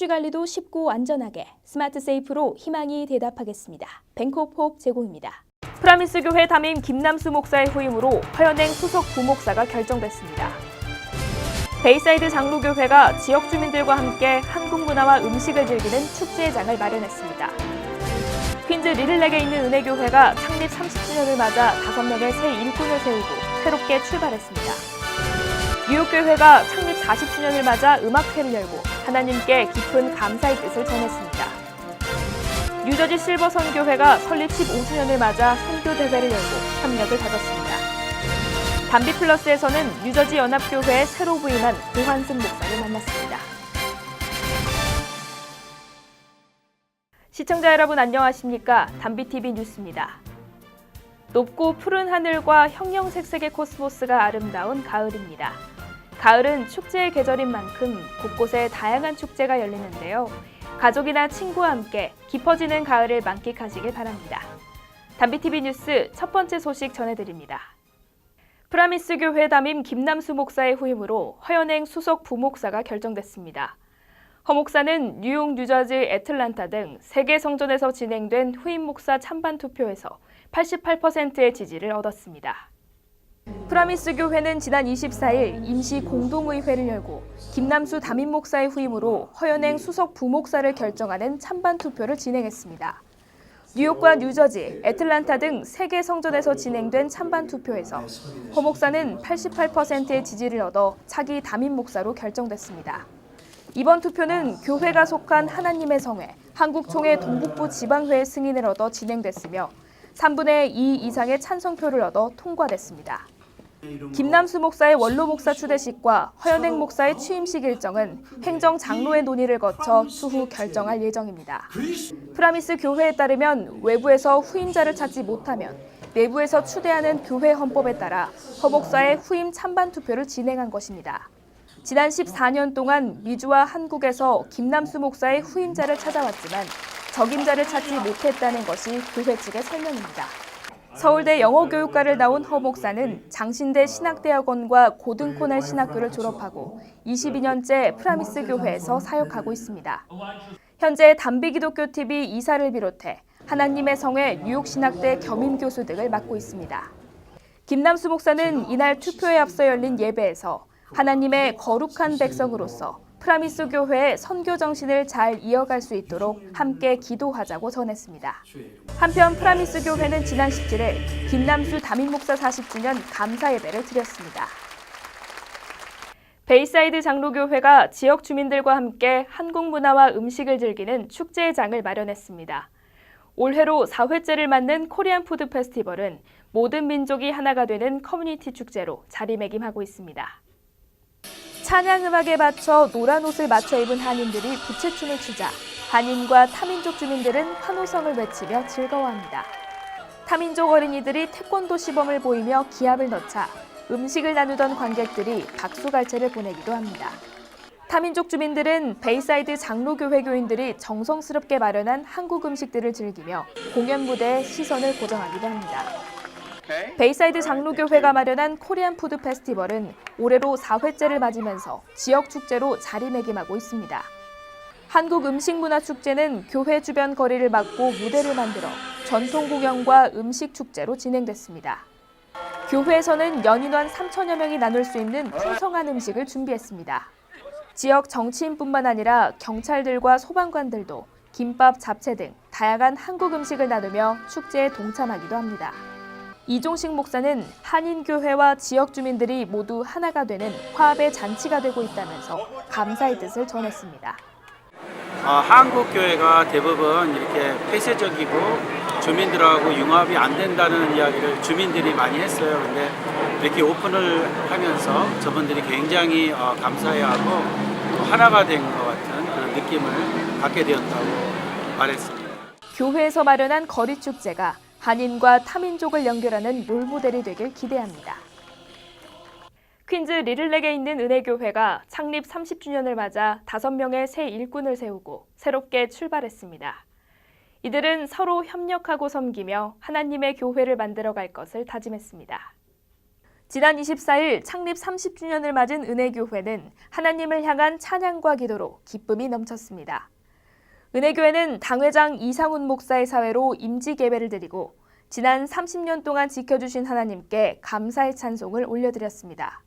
입시관리도 쉽고 안전하게 스마트 세이프로 희망이 대답하겠습니다. 뱅크오프 제공입니다. 프라미스 교회 담임 김남수 목사의 후임으로 화연행 수석 부목사가 결정됐습니다. 베이사이드 장로교회가 지역 주민들과 함께 한국 문화와 음식을 즐기는 축제의 장을 마련했습니다. 퀸즈 리들렉에 있는 은혜교회가 창립 30주년을 맞아 5명의 새 일꾼을 세우고 새롭게 출발했습니다. 뉴욕교회가 창립 40주년을 맞아 음악회를 열고 하나님께 깊은 감사의 뜻을 전했습니다. 뉴저지 실버선교회가 설립 15주년을 맞아 선교대회를 열고 협력을 다졌습니다. 담비플러스에서는 뉴저지 연합교회에 새로 부임한 고환승 목사를 만났습니다. 시청자 여러분 안녕하십니까? 담비TV 뉴스입니다. 높고 푸른 하늘과 형형색색의 코스모스가 아름다운 가을입니다. 가을은 축제의 계절인 만큼 곳곳에 다양한 축제가 열리는데요. 가족이나 친구와 함께 깊어지는 가을을 만끽하시길 바랍니다. 담비TV 뉴스 첫 번째 소식 전해드립니다. 프라미스 교회 담임 김남수 목사의 후임으로 화연행 수석 부목사가 결정됐습니다. 허 목사는 뉴욕, 뉴저지, 애틀란타 등 3개 성전에서 진행된 후임 목사 찬반 투표에서 88%의 지지를 얻었습니다. 프라미스 교회는 지난 24일 임시 공동의회를 열고 김남수 담임 목사의 후임으로 화연행 수석 부목사를 결정하는 찬반 투표를 진행했습니다. 뉴욕과 뉴저지, 애틀란타 등 3개 성전에서 진행된 찬반 투표에서 허 목사는 88%의 지지를 얻어 차기 담임 목사로 결정됐습니다. 이번 투표는 교회가 속한 하나님의 성회, 한국총회 동북부 지방회의 승인을 얻어 진행됐으며 3분의 2 이상의 찬성표를 얻어 통과됐습니다. 김남수 목사의 원로 목사 추대식과 화연행 목사의 취임식 일정은 행정 장로의 논의를 거쳐 추후 결정할 예정입니다. 프라미스 교회에 따르면 외부에서 후임자를 찾지 못하면 내부에서 추대하는 교회 헌법에 따라 허 목사의 후임 찬반 투표를 진행한 것입니다. 지난 14년 동안 미주와 한국에서 김남수 목사의 후임자를 찾아왔지만 적임자를 찾지 못했다는 것이 교회 측의 설명입니다. 서울대 영어교육과를 나온 허 목사는 장신대 신학대학원과 고등코넬 신학교를 졸업하고 22년째 프라미스 교회에서 사역하고 있습니다. 현재 담비기독교TV 이사를 비롯해 하나님의 성회 뉴욕신학대 겸임교수 등을 맡고 있습니다. 김남수 목사는 이날 투표에 앞서 열린 예배에서 하나님의 거룩한 백성으로서 프라미스 교회의 선교 정신을 잘 이어갈 수 있도록 함께 기도하자고 전했습니다. 한편 프라미스 교회는 지난 17일 김남수 담임 목사 40주년 감사 예배를 드렸습니다. 베이사이드 장로교회가 지역 주민들과 함께 한국 문화와 음식을 즐기는 축제의 장을 마련했습니다. 올해로 4회째를 맞는 코리안 푸드 페스티벌은 모든 민족이 하나가 되는 커뮤니티 축제로 자리매김하고 있습니다. 찬양 음악에 맞춰 노란 옷을 맞춰 입은 한인들이 부채춤을 추자 한인과 타민족 주민들은 환호성을 외치며 즐거워합니다. 타민족 어린이들이 태권도 시범을 보이며 기합을 넣자 음식을 나누던 관객들이 박수갈채를 보내기도 합니다. 타민족 주민들은 베이사이드 장로교회 교인들이 정성스럽게 마련한 한국 음식들을 즐기며 공연 무대에 시선을 고정하기도 합니다. 베이사이드 장로교회가 마련한 코리안 푸드 페스티벌은 올해로 4회째를 맞으면서 지역 축제로 자리매김하고 있습니다. 한국 음식문화축제는 교회 주변 거리를 막고 무대를 만들어 전통 공연과 음식 축제로 진행됐습니다. 교회에서는 연인원 3천여 명이 나눌 수 있는 풍성한 음식을 준비했습니다. 지역 정치인뿐만 아니라 경찰들과 소방관들도 김밥, 잡채 등 다양한 한국 음식을 나누며 축제에 동참하기도 합니다. 이종식 목사는 한인교회와 지역 주민들이 모두 하나가 되는 화합의 잔치가 되고 있다면서 감사의 뜻을 전했습니다. 한국 교회가 대부분 이렇게 폐쇄적이고 주민들하고 융합이 안 된다는 이야기를 주민들이 많이 했어요. 근데 이렇게 오픈을 하면서 저분들이 굉장히 감사해하고 또 하나가 된 것 같은 그런 느낌을 갖게 되었다고 말했습니다. 교회에서 마련한 거리축제가 한인과 타민족을 연결하는 롤모델이 되길 기대합니다. 퀸즈 리들렉에 있는 은혜교회가 창립 30주년을 맞아 5명의 새 일꾼을 세우고 새롭게 출발했습니다. 이들은 서로 협력하고 섬기며 하나님의 교회를 만들어갈 것을 다짐했습니다. 지난 24일 창립 30주년을 맞은 은혜교회는 하나님을 향한 찬양과 기도로 기쁨이 넘쳤습니다. 은혜교회는 당회장 이상훈 목사의 사회로 임직 예배를 드리고 지난 30년 동안 지켜주신 하나님께 감사의 찬송을 올려드렸습니다.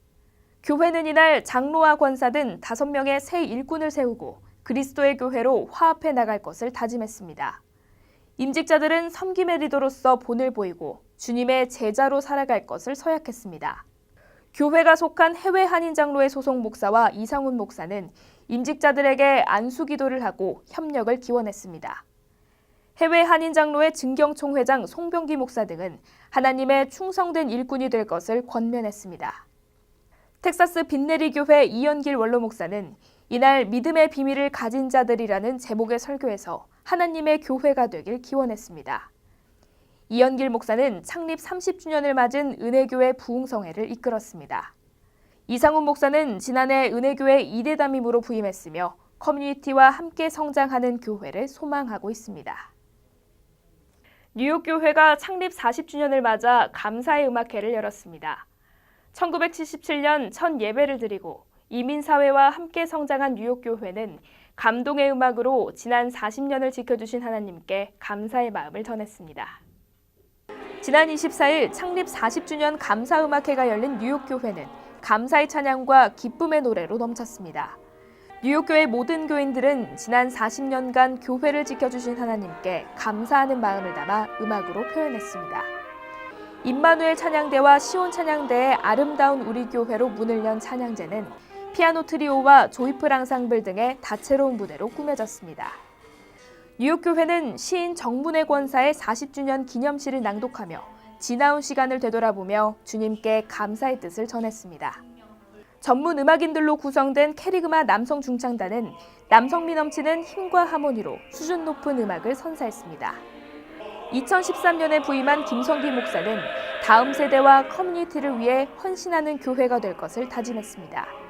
교회는 이날 장로와 권사 등 5명의 새 일꾼을 세우고 그리스도의 교회로 화합해 나갈 것을 다짐했습니다. 임직자들은 섬김의 리더로서 본을 보이고 주님의 제자로 살아갈 것을 서약했습니다. 교회가 속한 해외 한인 장로의 소속 목사와 이상훈 목사는 임직자들에게 안수 기도를 하고 협력을 기원했습니다. 해외 한인 장로의 증경총 회장 송병기 목사 등은 하나님의 충성된 일꾼이 될 것을 권면했습니다. 텍사스 빈내리 교회 이연길 원로 목사는 이날 믿음의 비밀을 가진 자들이라는 제목의 설교에서 하나님의 교회가 되길 기원했습니다. 이연길 목사는 창립 30주년을 맞은 은혜교회 부흥성회를 이끌었습니다. 이상훈 목사는 지난해 은혜교회 2대 담임으로 부임했으며 커뮤니티와 함께 성장하는 교회를 소망하고 있습니다. 뉴욕교회가 창립 40주년을 맞아 감사의 음악회를 열었습니다. 1977년 첫 예배를 드리고 이민사회와 함께 성장한 뉴욕교회는 감동의 음악으로 지난 40년을 지켜주신 하나님께 감사의 마음을 전했습니다. 지난 24일 창립 40주년 감사음악회가 열린 뉴욕교회는 감사의 찬양과 기쁨의 노래로 넘쳤습니다. 뉴욕교회 모든 교인들은 지난 40년간 교회를 지켜주신 하나님께 감사하는 마음을 담아 음악으로 표현했습니다. 임마누엘 찬양대와 시온 찬양대의 아름다운 우리 교회로 문을 연 찬양제는 피아노 트리오와 조이풀 앙상블 등의 다채로운 무대로 꾸며졌습니다. 뉴욕교회는 시인 정문혜 권사의 40주년 기념시를 낭독하며 지나온 시간을 되돌아보며 주님께 감사의 뜻을 전했습니다. 전문 음악인들로 구성된 캐리그마 남성 중창단은 남성미 넘치는 힘과 하모니로 수준 높은 음악을 선사했습니다. 2013년에 부임한 김성기 목사는 다음 세대와 커뮤니티를 위해 헌신하는 교회가 될 것을 다짐했습니다.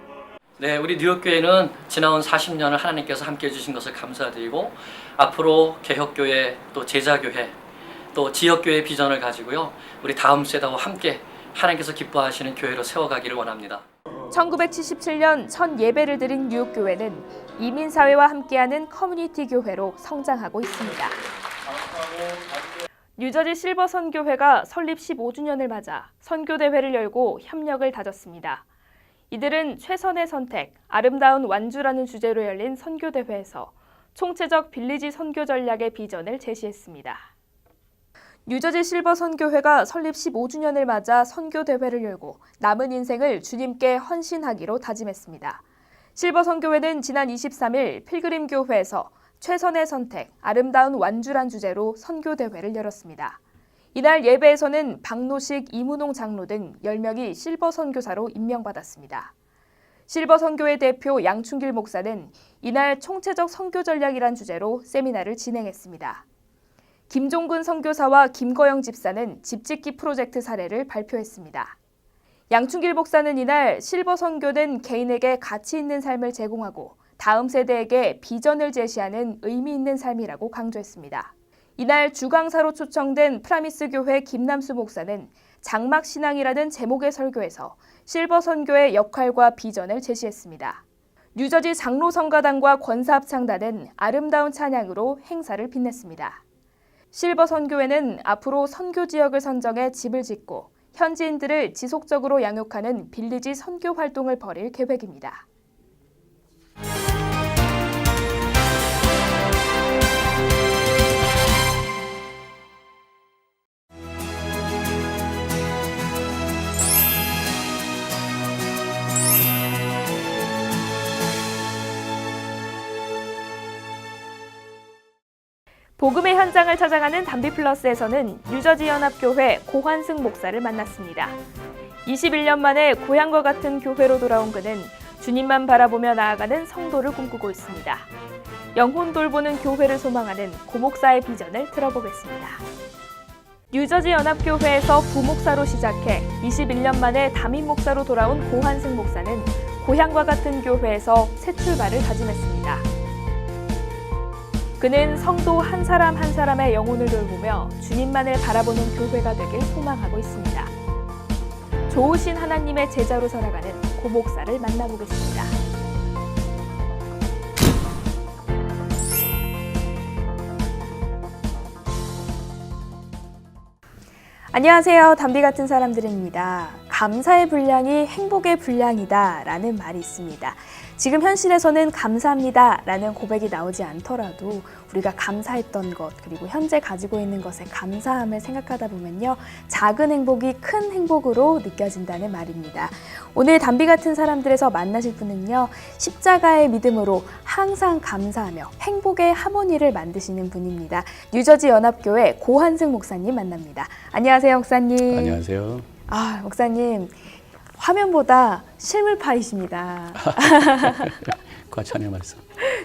네, 우리 뉴욕교회는 지나온 40년을 하나님께서 함께해 주신 것을 감사드리고 앞으로 개혁교회, 또 제자교회, 또 지역교회 비전을 가지고요. 우리 다음 세대와 함께 하나님께서 기뻐하시는 교회로 세워가기를 원합니다. 1977년 첫 예배를 드린 뉴욕교회는 이민사회와 함께하는 커뮤니티 교회로 성장하고 있습니다. 뉴저지 실버 선교회가 설립 15주년을 맞아 선교대회를 열고 협력을 다졌습니다. 이들은 최선의 선택, 아름다운 완주라는 주제로 열린 선교대회에서 총체적 빌리지 선교 전략의 비전을 제시했습니다. 뉴저지 실버 선교회가 설립 15주년을 맞아 선교대회를 열고 남은 인생을 주님께 헌신하기로 다짐했습니다. 실버 선교회는 지난 23일 필그림 교회에서 최선의 선택, 아름다운 완주란 주제로 선교대회를 열었습니다. 이날 예배에서는 박노식, 이문홍 장로 등 10명이 실버 선교사로 임명받았습니다. 실버 선교회 대표 양충길 목사는 이날 총체적 선교 전략이란 주제로 세미나를 진행했습니다. 김종근 선교사와 김거영 집사는 집짓기 프로젝트 사례를 발표했습니다. 양충길 목사는 이날 실버 선교는 개인에게 가치 있는 삶을 제공하고 다음 세대에게 비전을 제시하는 의미 있는 삶이라고 강조했습니다. 이날 주강사로 초청된 프라미스 교회 김남수 목사는 장막신앙이라는 제목의 설교에서 실버 선교의 역할과 비전을 제시했습니다. 뉴저지 장로성가단과 권사합창단은 아름다운 찬양으로 행사를 빛냈습니다. 실버 선교회는 앞으로 선교 지역을 선정해 집을 짓고 현지인들을 지속적으로 양육하는 빌리지 선교 활동을 벌일 계획입니다. 복음의 현장을 찾아가는 담비플러스에서는 뉴저지 연합교회 고환승 목사를 만났습니다. 21년 만에 고향과 같은 교회로 돌아온 그는 주님만 바라보며 나아가는 성도를 꿈꾸고 있습니다. 영혼 돌보는 교회를 소망하는 고 목사의 비전을 들어보겠습니다. 뉴저지 연합교회에서 부목사로 시작해 21년 만에 담임 목사로 돌아온 고환승 목사는 고향과 같은 교회에서 새 출발을 다짐했습니다. 그는 성도 한 사람 한 사람의 영혼을 돌보며 주님만을 바라보는 교회가 되길 소망하고 있습니다. 좋으신 하나님의 제자로 살아가는 고 목사를 만나보겠습니다. 안녕하세요. 담비 같은 사람들입니다. 감사의 분량이 행복의 분량이다 라는 말이 있습니다. 지금 현실에서는 감사합니다 라는 고백이 나오지 않더라도 우리가 감사했던 것 그리고 현재 가지고 있는 것에 감사함을 생각하다 보면요, 작은 행복이 큰 행복으로 느껴진다는 말입니다. 오늘 담비 같은 사람들에서 만나실 분은요, 십자가의 믿음으로 항상 감사하며 행복의 하모니를 만드시는 분입니다. 뉴저지 연합교회 고한승 목사님 만납니다. 안녕하세요, 목사님. 안녕하세요. 목사님, 화면보다 실물파이십니다. 과찬의 말씀.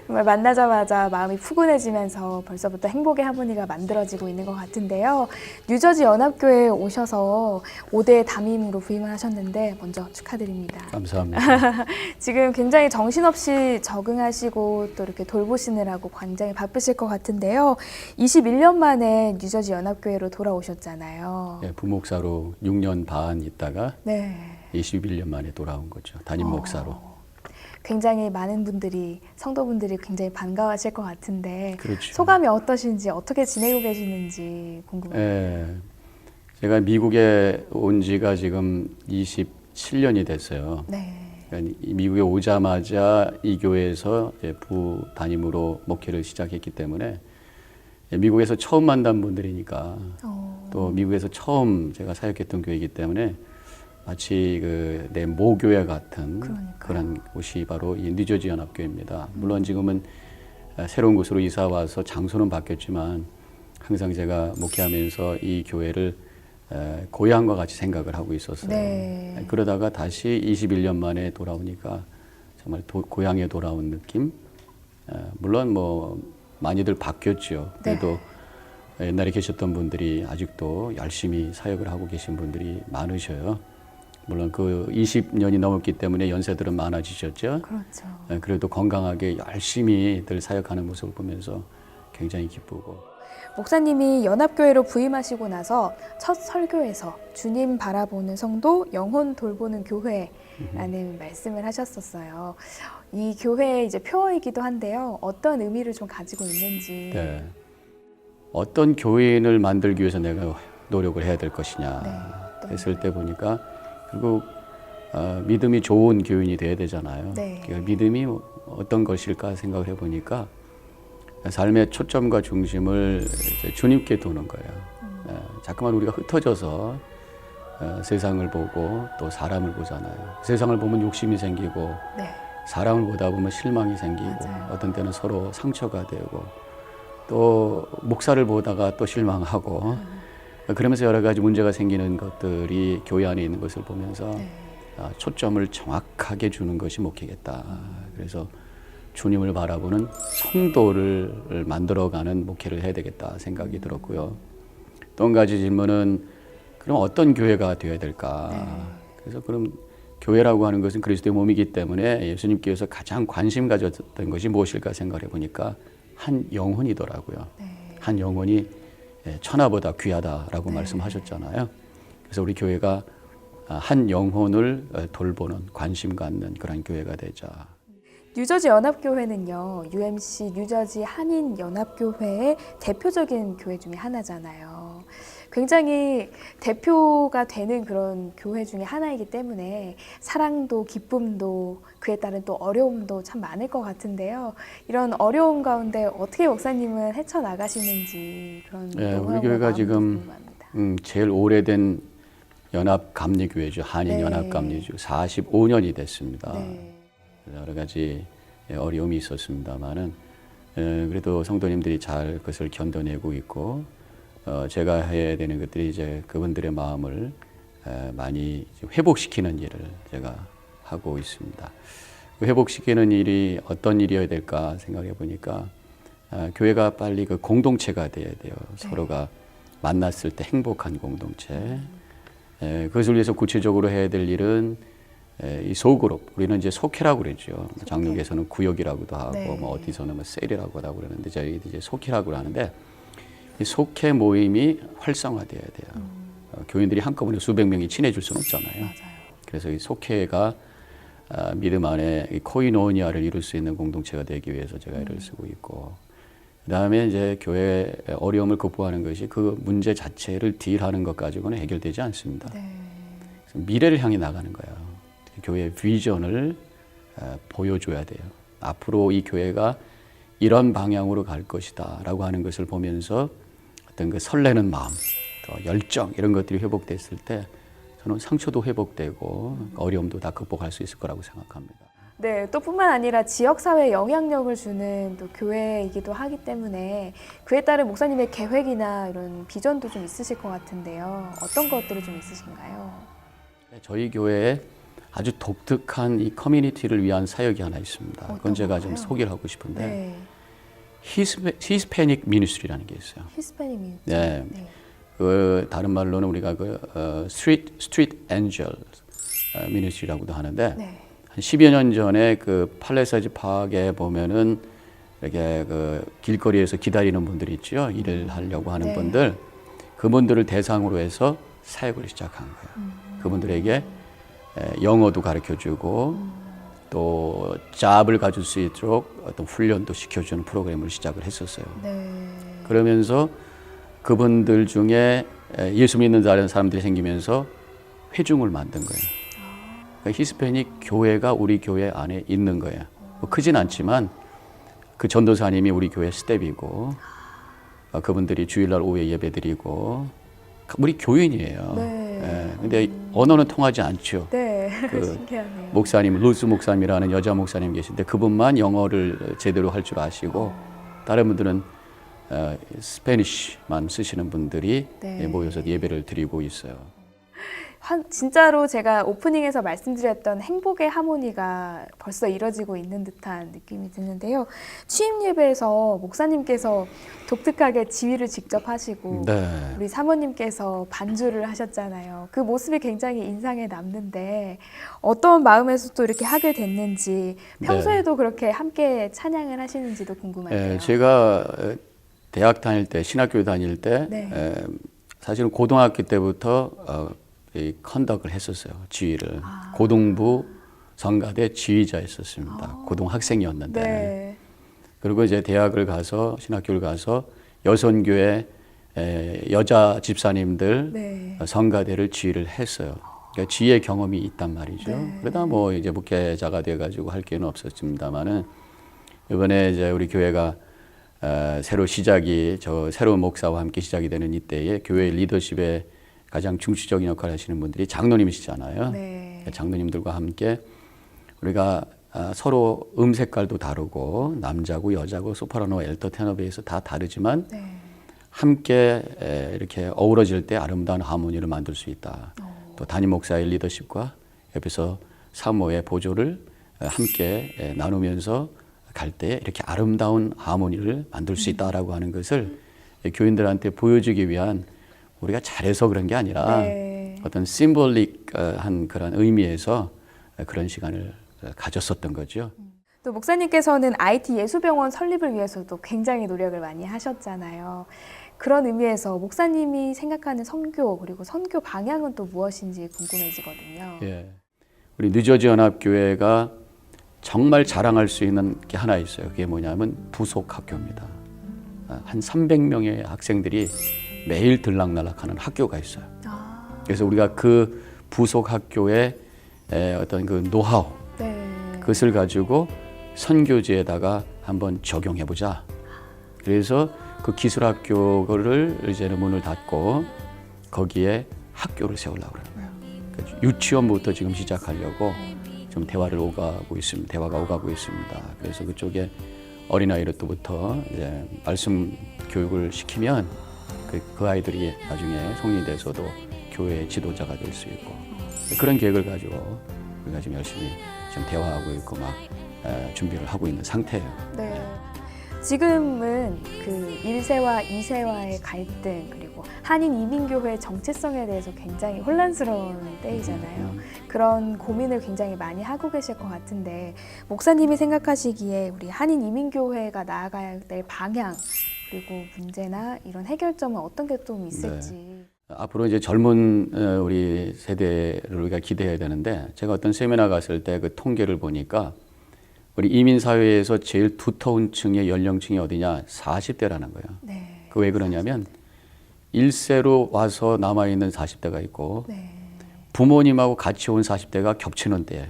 정말 만나자마자 마음이 푸근해지면서 벌써부터 행복의 하모니가 만들어지고 있는 것 같은데요. 뉴저지 연합교회에 오셔서 5대 담임으로 부임을 하셨는데 먼저 축하드립니다. 감사합니다. 지금 굉장히 정신없이 적응하시고 또 이렇게 돌보시느라고 굉장히 바쁘실 것 같은데요. 21년 만에 뉴저지 연합교회로 돌아오셨잖아요. 네, 부목사로 6년 반 있다가 네. 21년 만에 돌아온 거죠. 담임 목사로. 굉장히 많은 분들이, 성도분들이 굉장히 반가워하실 것 같은데 그렇죠. 소감이 어떠신지, 어떻게 지내고 계시는지 궁금해요. 네, 제가 미국에 온 지가 지금 27년이 됐어요. 네. 그러니까 미국에 오자마자 이 교회에서 부 담임으로 목회를 시작했기 때문에 미국에서 처음 만난 분들이니까 또 미국에서 처음 제가 사역했던 교회이기 때문에 마치 내 모교회 같은 그런 곳이 바로 이 뉴저지 연합교회입니다. 물론 지금은 새로운 곳으로 이사 와서 장소는 바뀌었지만 항상 제가 목회하면서 이 교회를 고향과 같이 생각을 하고 있었어요. 네. 그러다가 다시 21년 만에 돌아오니까 정말 고향에 돌아온 느낌. 물론 뭐 많이들 바뀌었죠. 그래도 옛날에 계셨던 분들이 아직도 열심히 사역을 하고 계신 분들이 많으셔요. 물론 그 20년이 넘었기 때문에 연세들은 많아지셨죠. 그렇죠. 그래도 건강하게 열심히들 사역하는 모습을 보면서 굉장히 기쁘고. 목사님이 연합교회로 부임하시고 나서 첫 설교에서 주님 바라보는 성도, 영혼 돌보는 교회라는 말씀을 하셨었어요. 이 교회의 이제 표어이기도 한데요. 어떤 의미를 좀 가지고 있는지. 네. 어떤 교인을 만들기 위해서 내가 노력을 해야 될 것이냐 했을 때 보니까 결국 믿음이 좋은 교인이 돼야 되잖아요. 네. 그러니까 믿음이 어떤 것일까 생각을 해보니까 삶의 초점과 중심을 이제 주님께 두는 거예요. 자꾸만 우리가 흩어져서 세상을 보고 또 사람을 보잖아요. 세상을 보면 욕심이 생기고 사람을 보다 보면 실망이 생기고 어떤 때는 서로 상처가 되고 또 목사를 보다가 또 실망하고 그러면서 여러 가지 문제가 생기는 것들이 교회 안에 있는 것을 보면서 초점을 정확하게 주는 것이 목회겠다. 그래서 주님을 바라보는 성도를 만들어가는 목회를 해야 되겠다 생각이 들었고요. 또 한 가지 질문은 그럼 어떤 교회가 되어야 될까? 그래서 그럼 교회라고 하는 것은 그리스도의 몸이기 때문에 예수님께서 가장 관심 가졌던 것이 무엇일까 생각해 보니까 한 영혼이더라고요. 한 영혼이 천하보다 귀하다라고 말씀하셨잖아요. 그래서 우리 교회가 한 영혼을 돌보는, 관심 갖는 그런 교회가 되자. 뉴저지 연합교회는요, UMC 뉴저지 한인연합교회의 대표적인 교회 중에 하나잖아요. 굉장히 대표가 되는 그런 교회 중에 하나이기 때문에 사랑도 기쁨도 그에 따른 또 어려움도 참 많을 것 같은데요. 이런 어려움 가운데 어떻게 목사님은 헤쳐나가시는지 그런 우리 교회가 지금 제일 오래된 연합감리교회죠. 한인연합감리교 45년이 됐습니다. 여러 가지 어려움이 있었습니다만은 그래도 성도님들이 잘 그것을 견뎌내고 있고 제가 해야 되는 것들이 이제 그분들의 마음을 많이 회복시키는 일을 제가 하고 있습니다. 그 회복시키는 일이 어떤 일이어야 될까 생각해 보니까 교회가 빨리 그 공동체가 돼야 돼요. 서로가 만났을 때 행복한 공동체. 그것을 위해서 구체적으로 해야 될 일은 이 소그룹, 우리는 이제 속회라고 그러죠. 장로교에서는 구역이라고도 하고, 뭐 어디서는 뭐 셀이라고도 하고 그러는데 저희 이제 속회라고 하는데 이 속회 모임이 활성화돼야 돼요. 교인들이 한꺼번에 수백 명이 친해질 수는 없잖아요. 맞아요. 그래서 이 속회가 믿음 안에 이 코이노니아를 이룰 수 있는 공동체가 되기 위해서 제가 이를 쓰고 있고, 그다음에 이제 교회의 어려움을 극복하는 것이 그 문제 자체를 딜하는 것 가지고는 해결되지 않습니다. 네. 그래서 미래를 향해 나가는 거예요. 교회의 비전을 보여줘야 돼요. 앞으로 이 교회가 이런 방향으로 갈 것이다라고 하는 것을 보면서 어떤 그 설레는 마음, 또 열정 이런 것들이 회복됐을 때 저는 상처도 회복되고 어려움도 다 극복할 수 있을 거라고 생각합니다. 네, 또 뿐만 아니라 지역사회에 영향력을 주는 또 교회이기도 하기 때문에 그에 따른 목사님의 계획이나 이런 비전도 좀 있으실 것 같은데요. 어떤 것들이 좀 있으신가요? 저희 교회에 아주 독특한 이 커뮤니티를 위한 사역이 하나 있습니다. 그건 제가 좀 건가요? 소개를 하고 싶은데 네. 히스패닉 미니스트리라는 게 있어요. 히스패닉 민트. 네. 네. 그 다른 말로는 우리가 스트리트 엔젤 미니스트리라고도 하는데 네. 한 10여 년 전에 그 팔레사지 파악에 보면은 이렇게 그 길거리에서 기다리는 분들이 있죠. 일을 하려고 하는 네. 분들, 그분들을 대상으로 해서 사역을 시작한 거예요. 그분들에게 영어도 가르쳐주고 또 잡을 가질 수 있도록 어떤 훈련도 시켜주는 프로그램을 시작을 했었어요. 네. 그러면서 그분들 중에 예수 믿는 사람들이 생기면서 회중을 만든 거예요. 그러니까 히스패닉 교회가 우리 교회 안에 있는 거예요. 뭐 크진 않지만 그 전도사님이 우리 교회 스텝이고 그분들이 주일날 오후에 예배드리고 우리 교인이에요. 네. 근데 언어는 통하지 않죠. 네. 그 신기하네요. 목사님, 루스 목사님이라는 여자 목사님 계신데 그분만 영어를 제대로 할 줄 아시고 다른 분들은 스페니쉬만 쓰시는 분들이 네. 모여서 예배를 드리고 있어요. 진짜로 제가 오프닝에서 말씀드렸던 행복의 하모니가 벌써 이뤄지고 있는 듯한 느낌이 드는데요. 취임 예배에서 목사님께서 독특하게 지휘를 직접 하시고 네. 우리 사모님께서 반주를 하셨잖아요. 그 모습이 굉장히 인상에 남는데 어떤 마음에서 또 이렇게 하게 됐는지 평소에도 그렇게 함께 찬양을 하시는지도 궁금한데요. 제가 대학 다닐 때, 신학교 다닐 때 네. 사실은 고등학교 때부터 이 컨덕을 했었어요. 지휘를. 고등부 성가대 지휘자였었습니다. 고등학생이었는데. 네. 그리고 이제 대학을 가서 신학교를 가서 여선교회 여자 집사님들 네. 성가대를 지휘를 했어요. 그러니까 지휘의 경험이 있단 말이죠. 네. 그러다 뭐 이제 목회자가 돼가지고 할 기회는 없었습니다만은 이번에 이제 우리 교회가 새로 시작이 새로운 목사와 함께 시작이 되는 이때에 교회 리더십에 가장 중추적인 역할을 하시는 분들이 장로님이시잖아요. 네. 장로님들과 함께 우리가 서로 색깔도 다르고 남자고 여자고 소프라노, 엘터, 테너 베이스 다 다르지만 네. 함께 이렇게 어우러질 때 아름다운 하모니를 만들 수 있다. 또 담임 목사의 리더십과 옆에서 사모의 보조를 함께 나누면서 갈 때 이렇게 아름다운 하모니를 만들 수 있다라고 하는 것을 교인들한테 보여주기 위한 우리가 잘해서 그런 게 아니라 네. 어떤 심볼릭한 그런 의미에서 그런 시간을 가졌었던 거죠. 또 목사님께서는 IT 예수병원 설립을 위해서도 굉장히 노력을 많이 하셨잖아요. 그런 의미에서 목사님이 생각하는 선교 그리고 선교 방향은 또 무엇인지 궁금해지거든요. 예. 우리 뉴저지 연합교회가 정말 자랑할 수 있는 게 하나 있어요. 그게 뭐냐면 부속 학교입니다. 한 300명의 학생들이 매일 들락날락하는 학교가 있어요. 그래서 우리가 그 부속 학교의 어떤 그 노하우, 네. 그것을 가지고 선교지에다가 한번 적용해보자. 그래서 그 기술학교를 이제는 문을 닫고 거기에 학교를 세우려고 그러는 거예요. 그러니까 유치원부터 지금 시작하려고 좀 대화가 오가고 있습니다. 그래서 그쪽에 어린아이로부터 이제 말씀 교육을 시키면 그 아이들이 나중에 성인이 돼서도 교회의 지도자가 될 수 있고 그런 계획을 가지고 우리가 지금 열심히 좀 대화하고 있고 막 준비를 하고 있는 상태예요. 네. 지금은 그 1세와 2세와의 갈등 그리고 한인 이민교회의 정체성에 대해서 굉장히 혼란스러운 때이잖아요. 그런 고민을 굉장히 많이 하고 계실 것 같은데 목사님이 생각하시기에 우리 한인 이민교회가 나아가야 될 방향 그리고 문제나 이런 해결점은 어떤 게 좀 있을지. 앞으로 이제 젊은 우리 세대를 우리가 기대해야 되는데 제가 어떤 세미나 갔을 때 그 통계를 보니까 우리 이민 사회에서 제일 두터운 층의 연령층이 어디냐? 40대라는 거예요. 네. 그 왜 그러냐면 1세로 와서 남아 있는 40대가 있고 네. 부모님하고 같이 온 40대가 겹치는 때예요.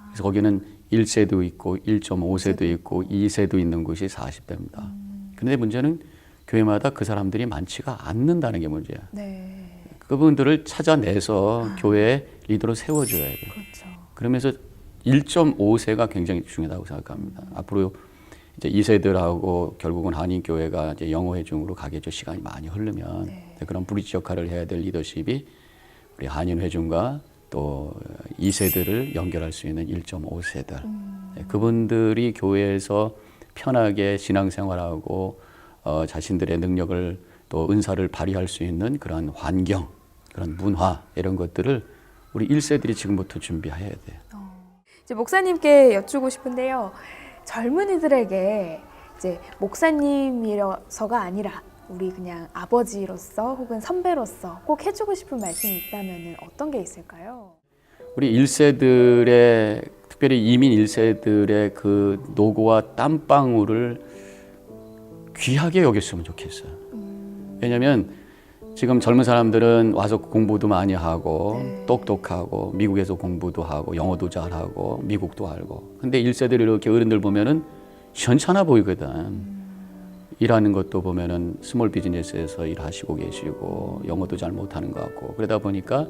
그래서 거기는 1세도 있고 1.5세도 있고 2세도 있는 곳이 40대입니다. 그런데 문제는 교회마다 그 사람들이 많지가 않는다는 게 문제야. 네. 그분들을 찾아내서 교회의 리더로 세워줘야 돼요. 그렇죠. 그러면서 1.5세가 굉장히 중요하다고 생각합니다. 앞으로 이제 2세들하고 결국은 한인교회가 이제 영어회중으로 가겠죠. 시간이 많이 흐르면. 네. 그런 브릿지 역할을 해야 될 리더십이 우리 한인회중과 또 2세들을 연결할 수 있는 1.5세들. 그분들이 교회에서 편하게 신앙생활하고 자신들의 능력을 또 은사를 발휘할 수 있는 그런 환경, 그런 문화 이런 것들을 우리 1세들이 지금부터 준비해야 돼요. 이제 목사님께 여쭈고 싶은데요. 젊은이들에게 이제 목사님이라서가 아니라 우리 그냥 아버지로서 혹은 선배로서 꼭 해주고 싶은 말씀이 있다면 어떤 게 있을까요? 우리 1세들의 특별히 이민 1세들의 그 노고와 땀방울을 귀하게 여겼으면 좋겠어요. 왜냐하면 지금 젊은 사람들은 와서 공부도 많이 하고 네. 똑똑하고 미국에서 공부도 하고 영어도 잘하고 미국도 알고 근데 1세들이 이렇게 어른들 보면은 현찮아 보이거든. 일하는 것도 보면은 스몰 비즈니스에서 일하시고 계시고 영어도 잘 못하는 것 같고 그러다 보니까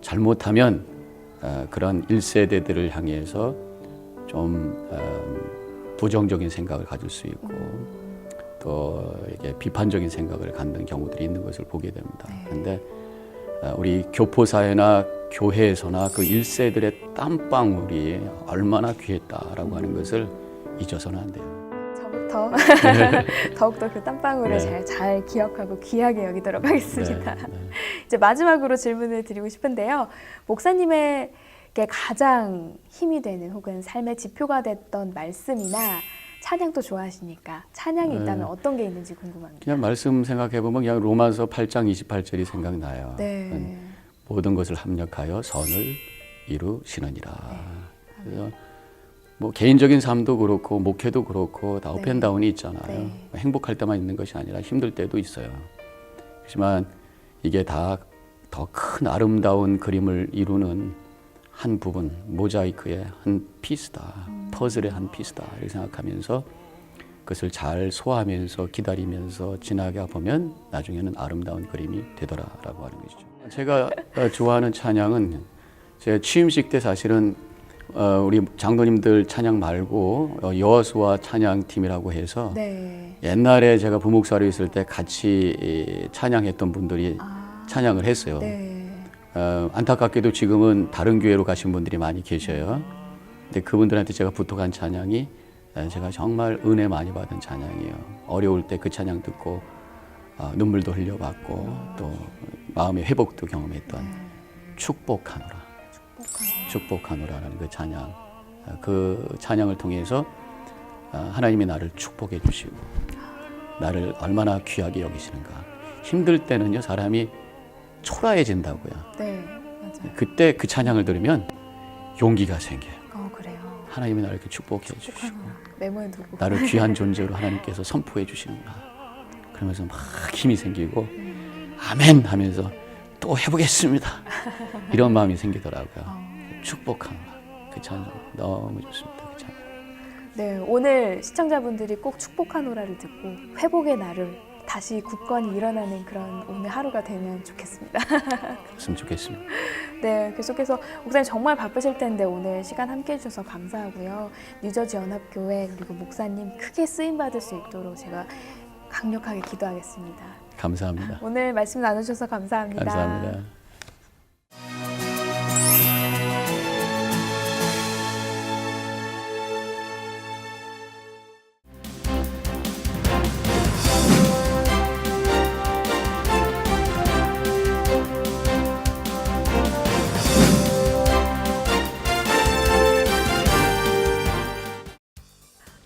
잘못하면 그런 1세대들을 향해서 좀 부정적인 생각을 가질 수 있고 또 이게 비판적인 생각을 갖는 경우들이 있는 것을 보게 됩니다. 그런데 우리 교포사회나 교회에서나 그 1세들의 땀방울이 얼마나 귀했다라고 하는 것을 잊어서는 안 돼요. 저부터 더욱더 그 땀방울을 네. 잘 기억하고 귀하게 여기도록 하겠습니다. 네. 이제 마지막으로 질문을 드리고 싶은데요. 목사님에게 가장 힘이 되는 혹은 삶의 지표가 됐던 말씀이나 찬양도 좋아하시니까 찬양이 있다면 어떤 게 있는지 궁금합니다. 그냥 말씀 생각해 보면 그냥 로마서 8장 28절이 생각나요. 네. 모든 것을 합력하여 선을 이루시느니라. 그래서 뭐 개인적인 삶도 그렇고 목회도 그렇고 다 업앤다운이 있잖아요. 네. 행복할 때만 있는 것이 아니라 힘들 때도 있어요. 하지만 이게 다 더 큰 아름다운 그림을 이루는 한 부분, 모자이크의 한 피스다. 퍼즐의 한 피스다. 이렇게 생각하면서 그것을 잘 소화하면서 기다리면서 지나가 보면 나중에는 아름다운 그림이 되더라라고 하는 것이죠. 제가 좋아하는 찬양은 제 취임식 때 사실은 우리 장로님들 찬양 말고 여호수아 찬양팀이라고 해서 네. 옛날에 제가 부목사로 있을 때 같이 찬양했던 분들이 찬양을 했어요. 네. 안타깝게도 지금은 다른 교회로 가신 분들이 많이 계셔요. 근데 그분들한테 제가 부탁한 찬양이 제가 정말 은혜 많이 받은 찬양이에요. 어려울 때 그 찬양 듣고 눈물도 흘려봤고 또 마음의 회복도 경험했던 축복하노라. 축복하노라라는 그 찬양. 그 찬양을 통해서 하나님이 나를 축복해 주시고 나를 얼마나 귀하게 여기시는가. 힘들 때는요 사람이 초라해진다고요. 네, 맞아요. 그때 그 찬양을 들으면 용기가 생겨요. 그래요. 하나님이 나를 이렇게 축복해 주시고 메모해 두고. 나를 귀한 존재로 하나님께서 선포해 주시는가. 그러면서 막 힘이 생기고 아멘 하면서 또 해보겠습니다. 이런 마음이 생기더라고요. 축복하노라. 그 찬양 너무 좋습니다. 그 찬양. 네, 오늘 시청자분들이 꼭 축복하노라를 듣고 회복의 날을 다시 굳건히 일어나는 그런 오늘 하루가 되면 좋겠습니다. 그랬으면 좋겠습니다. 네, 계속해서 목사님 정말 바쁘실 텐데 오늘 시간 함께 해주셔서 감사하고요. 뉴저지 연합교회 그리고 목사님 크게 쓰임 받을 수 있도록 제가 강력하게 기도하겠습니다. 감사합니다. 오늘 말씀 나누셔서 감사합니다. 감사합니다.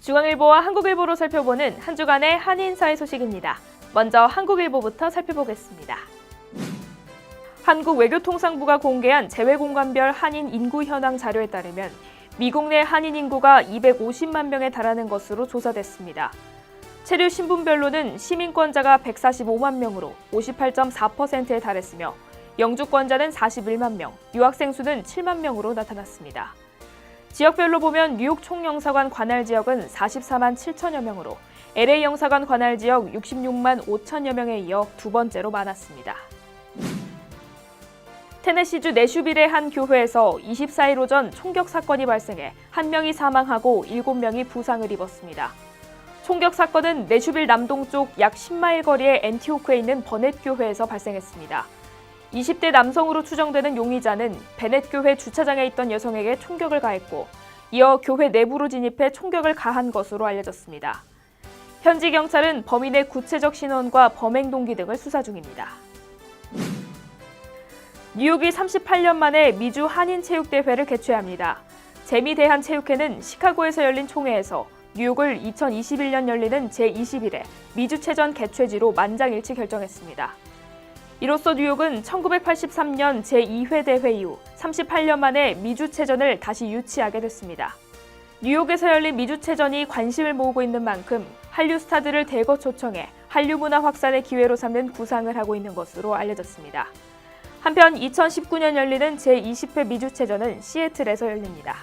중앙일보와 한국일보로 살펴보는 한 주간의 한인사회 소식입니다. 먼저 한국일보부터 살펴보겠습니다. 한국외교통상부가 공개한 재외공간별 한인 인구 현황 자료에 따르면 미국 내 한인 인구가 250만 명에 달하는 것으로 조사됐습니다. 체류 신분별로는 시민권자가 145만 명으로 58.4%에 달했으며 영주권자는 41만 명, 유학생 수는 7만 명으로 나타났습니다. 지역별로 보면 뉴욕 총영사관 관할 지역은 44만 7천여 명으로 LA 영사관 관할 지역 66만 5천여 명에 이어 두 번째로 많았습니다. 테네시주 내슈빌의 한 교회에서 24일 오전 총격 사건이 발생해 1명이 사망하고 7명이 부상을 입었습니다. 총격 사건은 내슈빌 남동쪽 약 10마일 거리의 앤티오크에 있는 버넷 교회에서 발생했습니다. 20대 남성으로 추정되는 용의자는 베넷 교회 주차장에 있던 여성에게 총격을 가했고 이어 교회 내부로 진입해 총격을 가한 것으로 알려졌습니다. 현지 경찰은 범인의 구체적 신원과 범행 동기 등을 수사 중입니다. 뉴욕이 38년 만에 미주 한인체육대회를 개최합니다. 재미대한체육회는 시카고에서 열린 총회에서 뉴욕을 2021년 열리는 제21회 미주체전 개최지로 만장일치 결정했습니다. 이로써 뉴욕은 1983년 제2회 대회 이후 38년 만에 미주체전을 다시 유치하게 됐습니다. 뉴욕에서 열린 미주체전이 관심을 모으고 있는 만큼 한류 스타들을 대거 초청해 한류 문화 확산의 기회로 삼는 구상을 하고 있는 것으로 알려졌습니다. 한편 2019년 열리는 제20회 미주체전은 시애틀에서 열립니다.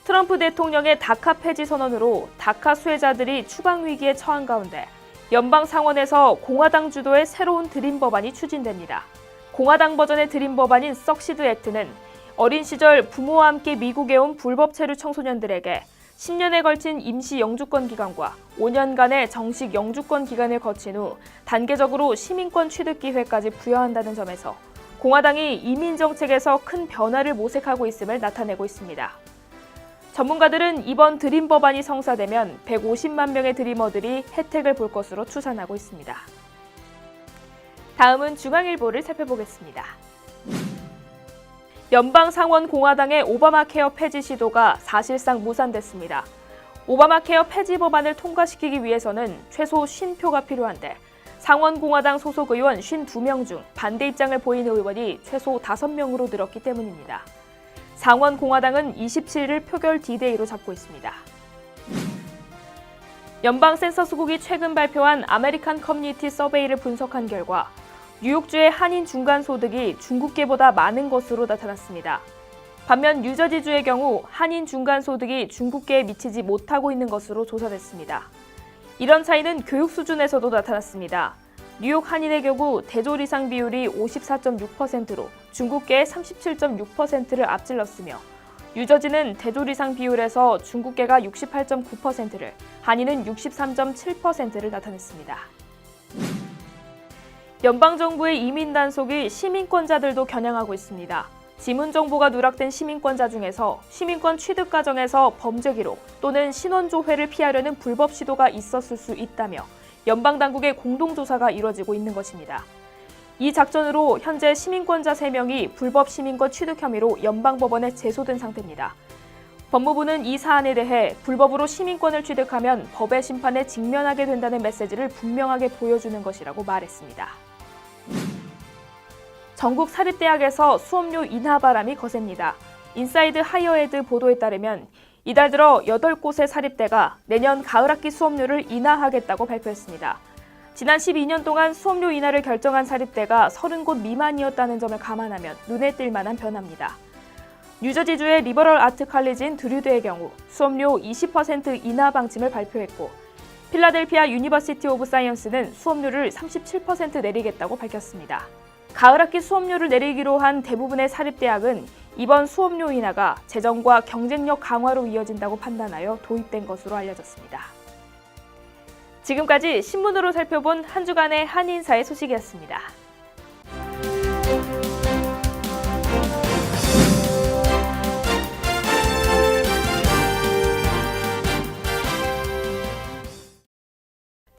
트럼프 대통령의 다카 폐지 선언으로 다카 수혜자들이 추방 위기에 처한 가운데 연방 상원에서 공화당 주도의 새로운 드림 법안이 추진됩니다. 공화당 버전의 드림 법안인 석시드 액트는 어린 시절 부모와 함께 미국에 온 불법 체류 청소년들에게 10년에 걸친 임시 영주권 기간과 5년간의 정식 영주권 기간을 거친 후 단계적으로 시민권 취득 기회까지 부여한다는 점에서 공화당이 이민 정책에서 큰 변화를 모색하고 있음을 나타내고 있습니다. 전문가들은 이번 드림 법안이 성사되면 150만 명의 드리머들이 혜택을 볼 것으로 추산하고 있습니다. 다음은 중앙일보를 살펴보겠습니다. 연방 상원 공화당의 오바마 케어 폐지 시도가 사실상 무산됐습니다. 오바마 케어 폐지 법안을 통과시키기 위해서는 최소 50표가 필요한데 상원 공화당 소속 의원 52명 중 반대 입장을 보이는 의원이 최소 5명으로 늘었기 때문입니다. 상원 공화당은 27일 표결 D-Day로 잡고 있습니다. 연방 센서스국이 최근 발표한 아메리칸 커뮤니티 서베이를 분석한 결과 뉴욕주의 한인 중간 소득이 중국계보다 많은 것으로 나타났습니다. 반면 뉴저지주의 경우 한인 중간 소득이 중국계에 미치지 못하고 있는 것으로 조사됐습니다. 이런 차이는 교육 수준에서도 나타났습니다. 뉴욕 한인의 경우 대졸 이상 비율이 54.6%로 중국계의 37.6%를 앞질렀으며 뉴저지는 대졸 이상 비율에서 중국계가 68.9%를, 한인은 63.7%를 나타냈습니다. 연방정부의 이민 단속이 시민권자들도 겨냥하고 있습니다. 지문 정보가 누락된 시민권자 중에서 시민권 취득 과정에서 범죄 기록 또는 신원 조회를 피하려는 불법 시도가 있었을 수 있다며 연방당국의 공동조사가 이뤄지고 있는 것입니다. 이 작전으로 현재 시민권자 3명이 불법 시민권 취득 혐의로 연방법원에 제소된 상태입니다. 법무부는 이 사안에 대해 불법으로 시민권을 취득하면 법의 심판에 직면하게 된다는 메시지를 분명하게 보여주는 것이라고 말했습니다. 전국 사립대학에서 수업료 인하 바람이 거셉니다. 인사이드 하이어에드 보도에 따르면 이달 들어 8곳의 사립대가 내년 가을 학기 수업료를 인하하겠다고 발표했습니다. 지난 12년 동안 수업료 인하를 결정한 사립대가 30곳 미만이었다는 점을 감안하면 눈에 띌 만한 변화입니다. 뉴저지주의 리버럴 아트 칼리지인 드류드의 경우 수업료 20% 인하 방침을 발표했고 필라델피아 유니버시티 오브 사이언스는 수업료를 37% 내리겠다고 밝혔습니다. 가을 학기 수업료를 내리기로 한 대부분의 사립대학은 이번 수업료 인하가 재정과 경쟁력 강화로 이어진다고 판단하여 도입된 것으로 알려졌습니다. 지금까지 신문으로 살펴본 한 주간의 한인사의 소식이었습니다.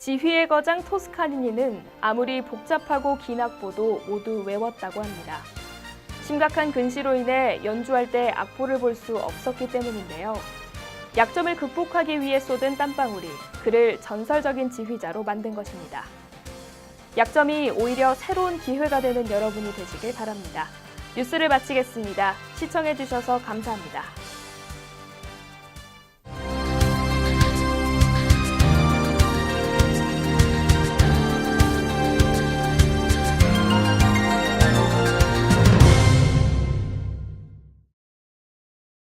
지휘의 거장 토스카니니는 아무리 복잡하고 긴 악보도 모두 외웠다고 합니다. 심각한 근시로 인해 연주할 때 악보를 볼 수 없었기 때문인데요. 약점을 극복하기 위해 쏟은 땀방울이 그를 전설적인 지휘자로 만든 것입니다. 약점이 오히려 새로운 기회가 되는 여러분이 되시길 바랍니다. 뉴스를 마치겠습니다. 시청해주셔서 감사합니다.